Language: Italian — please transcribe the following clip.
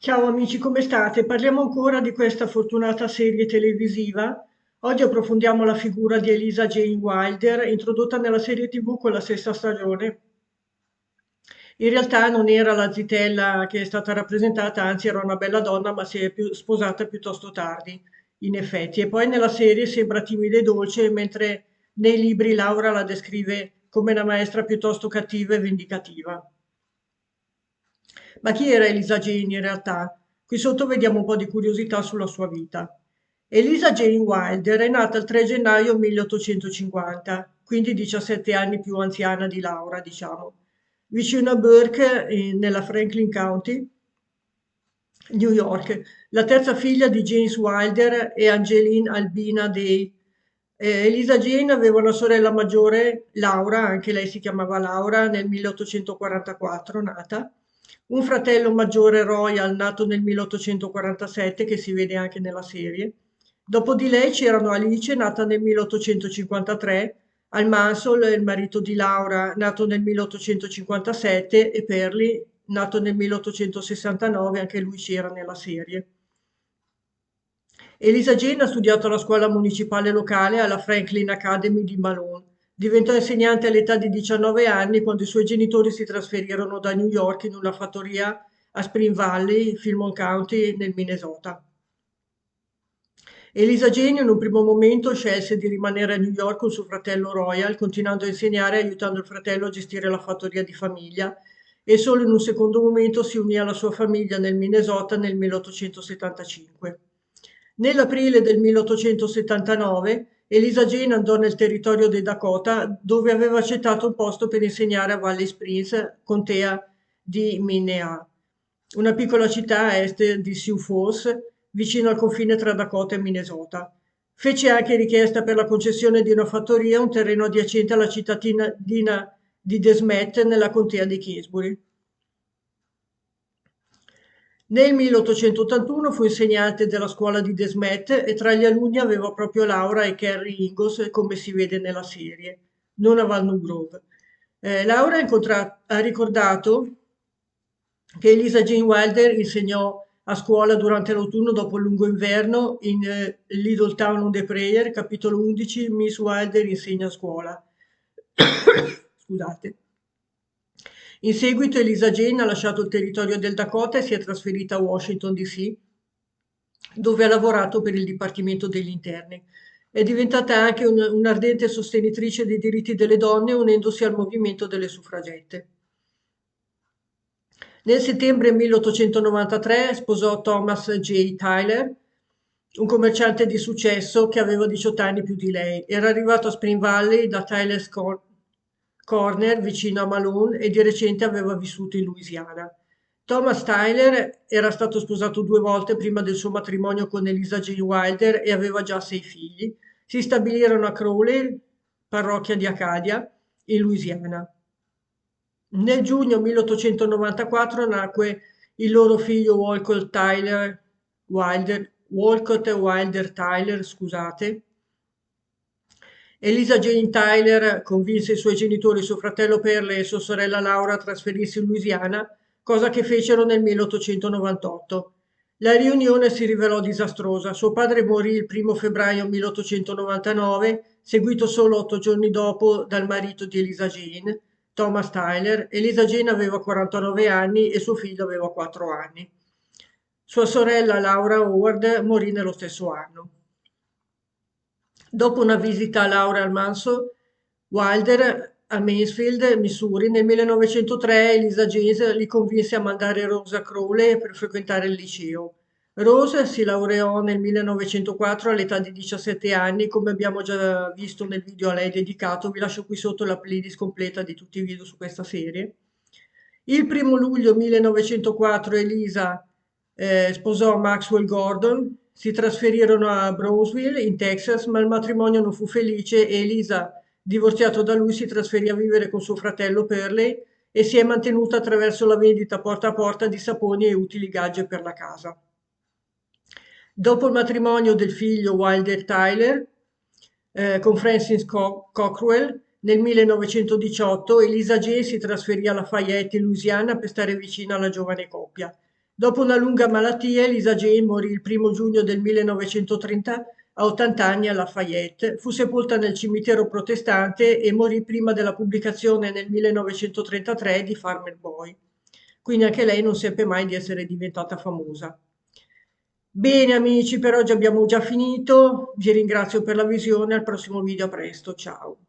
Ciao amici, come state? Parliamo ancora di questa fortunata serie televisiva. Oggi approfondiamo la figura di Elisa Jane Wilder, introdotta nella serie TV con la sesta stagione. In realtà non era la zitella che è stata rappresentata, anzi era una bella donna, ma si è sposata piuttosto tardi, in effetti. E poi nella serie sembra timida e dolce, mentre nei libri Laura la descrive come una maestra piuttosto cattiva e vendicativa. Ma chi era Elisa Jane in realtà? Qui sotto vediamo un po' di curiosità sulla sua vita. Elisa Jane Wilder è nata il 3 gennaio 1850, quindi 17 anni più anziana di Laura, diciamo, vicino a Burke, nella Franklin County, New York, la terza figlia di James Wilder e Angeline Albina Day. Elisa Jane aveva una sorella maggiore, Laura, anche lei si chiamava Laura, nel 1844 nata, un fratello maggiore, Royal, nato nel 1847, che si vede anche nella serie. Dopo di lei c'erano Alice, nata nel 1853, Al Mansell, il marito di Laura, nato nel 1857, e Perry, nato nel 1869, anche lui c'era nella serie. Elisa Jane ha studiato alla scuola municipale locale alla Franklin Academy di Malone. Diventò insegnante all'età di 19 anni quando i suoi genitori si trasferirono da New York in una fattoria a Spring Valley, Filmon County, nel Minnesota. Elisa Jane in un primo momento scelse di rimanere a New York con suo fratello Royal, continuando a insegnare e aiutando il fratello a gestire la fattoria di famiglia, e solo in un secondo momento si unì alla sua famiglia nel Minnesota nel 1875. Nell'aprile del 1879 Elisa Jane andò nel territorio dei Dakota, dove aveva accettato un posto per insegnare a Valley Springs, contea di Minneapolis, una piccola città a est di Sioux Falls, vicino al confine tra Dakota e Minnesota. Fece anche richiesta per la concessione di una fattoria, un terreno adiacente alla cittadina di Desmet nella contea di Kingsbury. Nel 1881 fu insegnante della scuola di Desmet e tra gli alunni aveva proprio Laura e Carrie Ingles, come si vede nella serie, non a Walnut Grove. Laura ha ricordato che Elisa Jane Wilder insegnò a scuola durante l'autunno dopo il lungo inverno in Little Town on the Prairie, capitolo 11, Miss Wilder insegna a scuola. Scusate. In seguito Elisa Jane ha lasciato il territorio del Dakota e si è trasferita a Washington DC, dove ha lavorato per il Dipartimento degli Interni. È diventata anche un'ardente sostenitrice dei diritti delle donne, unendosi al movimento delle suffragette. Nel settembre 1893 sposò Thomas J. Tyler, un commerciante di successo che aveva 18 anni più di lei. Era arrivato a Spring Valley da Tyler's Corner, vicino a Malone, e di recente aveva vissuto in Louisiana. Thomas Tyler era stato sposato 2 volte prima del suo matrimonio con Elisa J. Wilder e aveva già 6 figli. Si stabilirono a Crowley, parrocchia di Acadia, in Louisiana. Nel giugno 1894 nacque il loro figlio Walcott Wilder Tyler, scusate. Elisa Jane Tyler convinse i suoi genitori, suo fratello Perle e sua sorella Laura a trasferirsi in Louisiana, cosa che fecero nel 1898. La riunione si rivelò disastrosa. Suo padre morì il 1° febbraio 1899, seguito solo 8 giorni dopo dal marito di Elisa Jane, Thomas Tyler. Elisa Jane aveva 49 anni e suo figlio aveva 4 anni. Sua sorella Laura Howard morì nello stesso anno. Dopo una visita a Laura al Manso Wilder a Mansfield, Missouri, nel 1903 Elisa James li convinse a mandare Rosa Crowley per frequentare il liceo. Rose si laureò nel 1904 all'età di 17 anni, come abbiamo già visto nel video a lei dedicato, vi lascio qui sotto la playlist completa di tutti i video su questa serie. Il 1° luglio 1904 Elisa sposò Maxwell Gordon, si trasferirono a Brownsville in Texas, ma il matrimonio non fu felice e Elisa, divorziato da lui, si trasferì a vivere con suo fratello Perley e si è mantenuta attraverso la vendita porta a porta di saponi e utili gadget per la casa. Dopo il matrimonio del figlio Wilder Tyler con Francis Cockrell, nel 1918 Elisa Jane si trasferì a Lafayette in Louisiana per stare vicina alla giovane coppia. Dopo una lunga malattia, Elisa Jane morì il 1° giugno del 1930 a 80 anni a Lafayette. Fu sepolta nel cimitero protestante e morì prima della pubblicazione nel 1933 di Farmer Boy. Quindi anche lei non seppe mai di essere diventata famosa. Bene amici, per oggi abbiamo già finito. Vi ringrazio per la visione. Al prossimo video, a presto. Ciao.